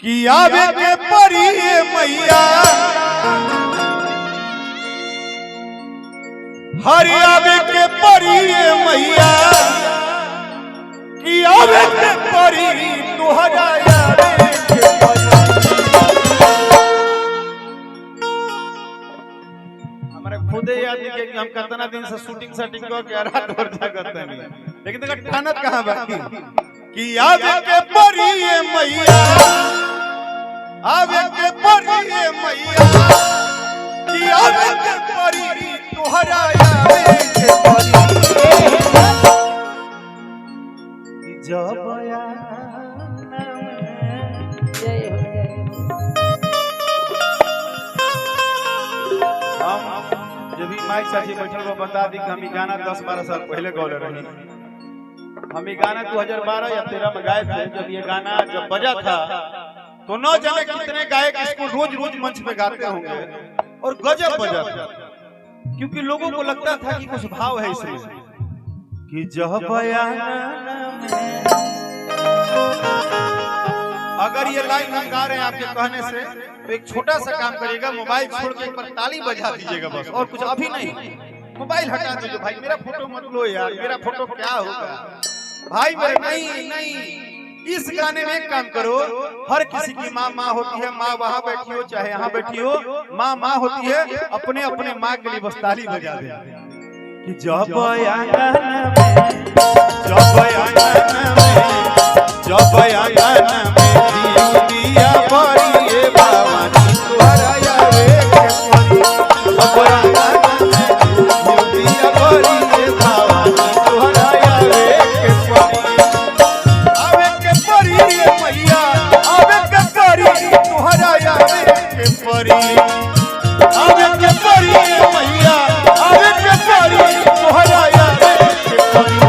कि आवे के परी मैया हर आवे के परी मैया कि आवे के परी तुहरा आवे के परी। हमारे खुदे याद है कि हम कितना दिन से शूटिंग के रात भर जागते हैं, लेकिन देखो ठानत कहां बाकी कि आवे के परी मैया आवे के परी मैया कि आवे के परी तुहरा आवे के परी। जब जब भी माइक साथी बैठल को बता दी कि हम गाना 10-12 साल पहले गौले रही। हम ये गाना 2012 या 13 में गाए थे। जब ये गाना जब बजा था तो न जाने कितने गायक इसको रोज मंच पे गाते होंगे और गजब बजा था, क्योंकि लोगों को लगता था कि कुछ भाव है इसमें कि जब अगर ये लाइन हम गा रहे हैं आपके कहने से तो एक छोटा सा काम करिएगा, मोबाइल छोड़ के एक बार ताली बजा दीजिएगा बस, और कुछ अभी नहीं। मोबाइल हटा दीजिए भाई, मेरा फोटो मत लो यार, मेरा फोटो क्या होगा भाई मेरे। नहीं, इस गाने में एक काम करो, हर किसी की माँ होती है, माँ वहाँ बैठी हो चाहे यहाँ बैठी हो, माँ होती है, अपने अपने माँ के लिए बस ताली बजा दे कि जब दिया बड़ी भवानी तुहरा आवे के परी। दिया बड़ी भवानी तुहरा आवे के परी। आवे के परी मैया आवे के परी तुहरा आवे के परी। आवे के परी मैया आवे के परी तुहरा आवे के परी।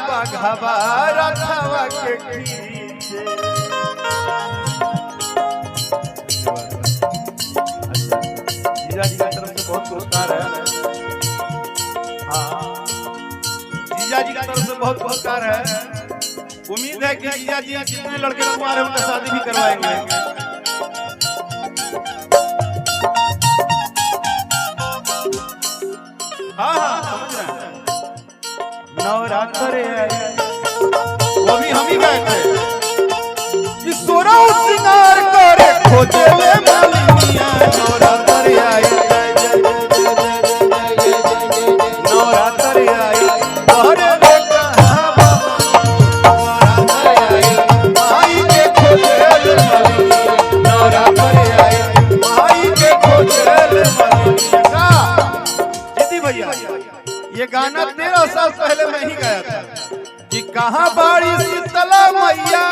बाघवा रखवा के खींचे। जीजा जी की तरफ से बहुत पुरस्कार है। हाँ, जीजा जी की तरफ से बहुत पुरस्कार है। उम्मीद है कि जीजा जी जितने लड़के कुमार हैं उनका शादी भी करवाएंगे। हाँ समझ रहे हैं। नवरात्र वो भी हम ही गए थे, सोरा सिंगार करे खोजे ले मालिया। नवरात्र आई नवरात्र आई बाड़ी शीतला मैया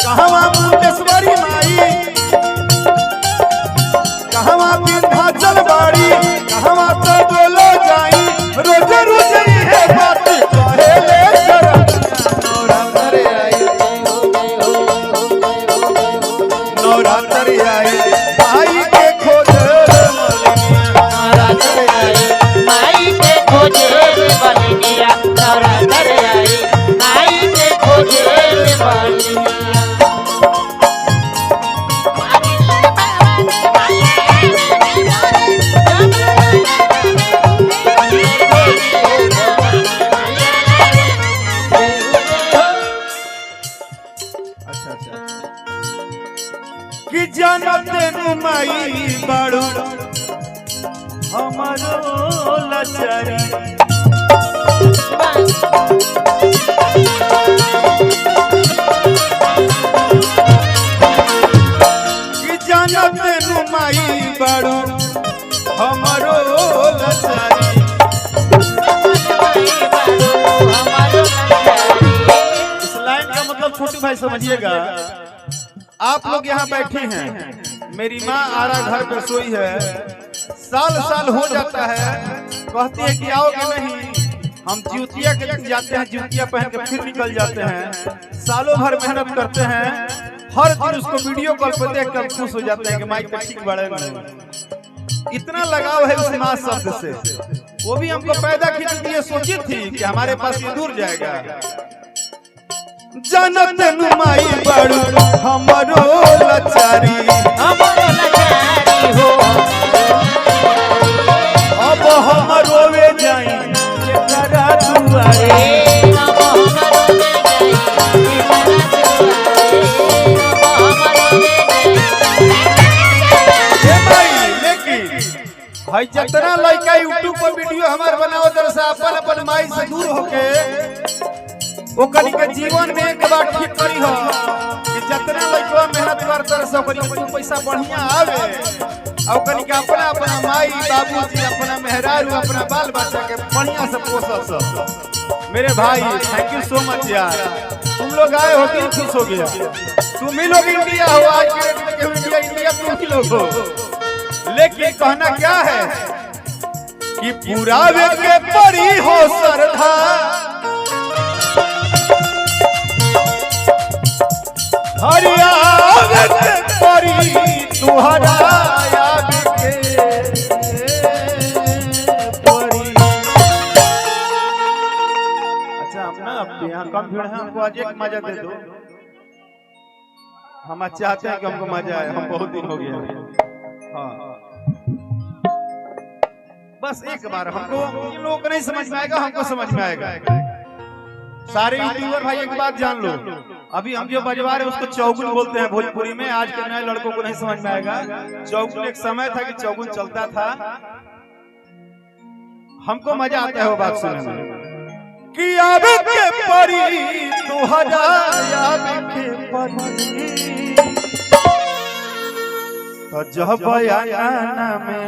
कहवा मुंडेश्वरी माई कहवा विंध्याचल बाड़ी कहवा तो बोलो जाई रोज रोज ये बात कहे ले नवरात्र आई नवरात्र आई माई के खोज नवरात्र आई माई के खोजे बनिया नवरात्र आई माई के खोजे बनिया कि जानते नुमाई बाड़ू हमारो लाचारी कि जानते नुमाई बाड़ू हमारो लाचारी इस लाइन का मतलब छोटे भाई समझिएगा। आप लोग यहाँ बैठी हैं, मेरी माँ आरा घर पे सोई है, साल साल हो जाता है, कहती है कि आओगे नहीं, हम ज्योतिया के दिन जाते हैं, ज्योतिया पहन के फिर निकल जाते हैं, सालों भर मेहनत करते हैं, हर दिन उसको वीडियो कॉल पर देख कर खुश हो जाते हैं कि माइक पे ठीक बड़े नहीं। इतना लगाव है उस माँ शब्द से, वो भी हमको पैदा की थी, ये सोची थी कि हमारे पास ये दूर जाएगा। जानत नुमाई बड़ू हमारो लाचारी हो अब हम रोवे जाई तेरा दुआरे लेकिन भाई जितना लड़का यूट्यूब पर वीडियो हमारे बनाओ दरसा अपन माई से दूर होके वो कनी के जीवन में एक बार ठीक करी हो कि जितना लड़का मेहनत करतर सब कनी दो पैसा बढ़िया आवे और कनी के अपना अपना माई बाबूजी अपना मेहरारू अपना बाल बच्चा के बढ़िया से पोसस। मेरे भाई थैंक यू सो मच यार, तुम लोग आए हो दिल खुश हो गया। तुम ही लोग इंडिया हो, आज के डेट में इंडिया इंडिया तुम ही लोग हो। लेकिन कहना क्या है कि पूरा वे के परी हो श्रद्धा हरियाणा परी तुहरा याद के परी। अच्छा हम ना यहाँ कम भीड़ है, हमको आज एक मजा दे दो, हम चाहते हैं कि हमको मजा आए, हम बहुत दिन हो गया। हाँ बस एक बार, हमको ये लोग नहीं समझ में आएगा, हमको समझ में आएगा। सारे यूट्यूबर भाई एक बात जान लो, अभी हम जो बजवा रहे हैं उसको चौगुन बोलते हैं भोजपुरी में। आज के नए लड़कों को नहीं समझ में आएगा। चौगुन एक समय था कि चौगुन चलता था, हमको मजा आता है वो बात सुनने में कि आवे के परी तुहरा आवे के परी तो जब आना में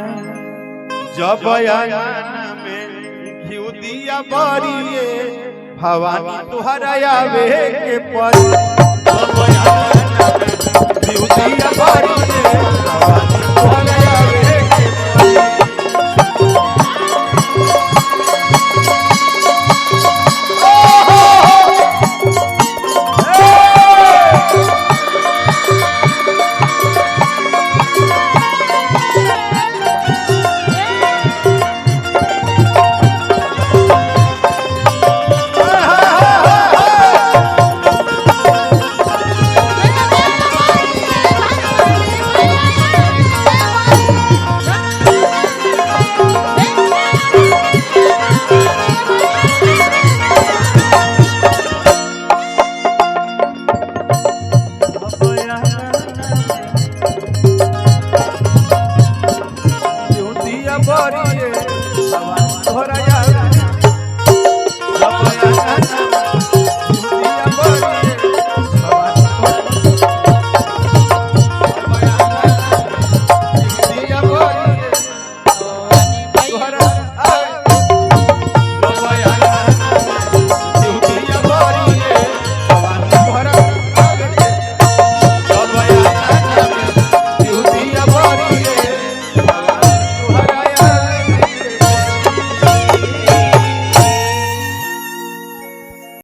घिउ दिया बारिए भवानी तुहरा आवे के परी घिउ दिया